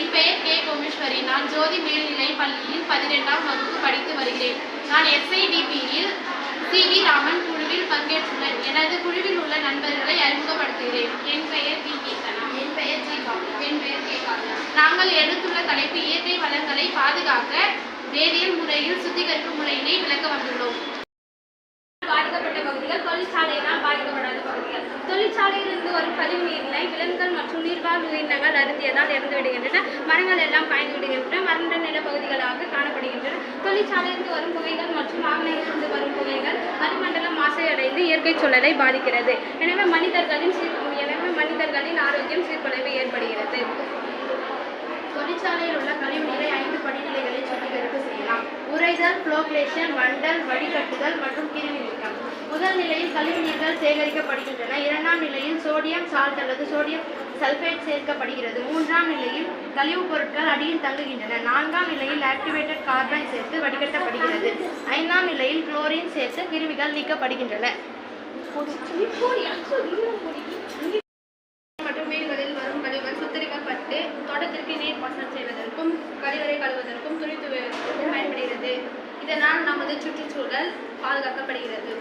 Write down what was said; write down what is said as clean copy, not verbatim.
என் பெயர் கே கோமேஸ்வரி. நான் ஜோதி மேல்நிலைப் பள்ளியில் 12ஆம் வகுப்பு படித்து வருகிறேன். நான் SIDPயில் CV ராமன் குழுவில் பங்கேற்றுள்ளேன். எனது குழுவில் உள்ள நண்பர்களை அறிமுகப்படுத்துகிறேன். என் பெயர் டி கீர்த்தனா. என் பெயர் ஜி காவ்யா. என் பெயர் கே காவ்யா. நாங்கள் எடுத்துள்ள தலைப்பு இயற்கை வளங்களை பாதுகாக்க வேதியியல் முறையில் சுத்திகரிப்பு முறையினை விளக்க வந்துள்ளோம். பாதிக்கப்பட்ட பகுதிகள், தொழிற்சாலையினால் பாதிக்கப்படாத பகுதிகள். தொழிற்சாலையிலிருந்து வரும் கழிவு நீரினை விலங்குகள் மற்றும் நீர்வாழ் உயிரினங்கள் அருந்தியதால் இறந்து விடுகின்றன. மரங்கள் எல்லாம் காய்ந்து விடுகின்றன. வறண்ட நிலப்பகுதிகளாக காணப்படுகின்றன. தொழிற்சாலையிலிருந்து வரும் புகைகள் மற்றும் வாகனங்களிலிருந்து வரும் புகைகள் வளிமண்டல மாசடைந்து இயற்கை சூழலை பாதிக்கிறது. எனவே மனிதர்களின் ஆரோக்கியம் சீர்குலைவு ஏற்படுகிறது. தொழிற்சாலையில் உள்ள கழிவு நீரை 5 படிநிலைகளில் சுத்திகரிப்பு செய்யலாம். உறைதல், புளோக்லேஷன், வண்டல், வடிகட்டுதல் மற்றும் கிருமி நீக்கம். முதல் நிலையில் கழிவு நீர்கள் சேகரிக்கப்படுகின்றன. 2ஆம் நிலையில் சோடியம் சால்ட் அல்லது சோடியம் சல்பேட் சேர்க்கப்படுகிறது. 3ஆம் நிலையில் கழிவுப் பொருட்கள் அடியில் தங்குகின்றன. 4ஆம் நிலையில் ஆக்டிவேட்டட் கார்பன் சேர்த்து வடிகட்டப்படுகிறது. 5ஆம் நிலையில் குளோரின் சேர்த்து கிருமிகள் நீக்கப்படுகின்றன. மற்றும் வீடுகளில் வரும் கழிவுகள் சுத்திகரிக்கப்பட்டு தோட்டத்திற்கு நீர் பாசனம் செய்வதற்கும் கழிவறை கழுவுவதற்கும் துணி துவைப்பதற்கும் பயன்படுகிறது. இதனால் நமது சுற்றுச்சூழல் பாதுகாக்கப்படுகிறது.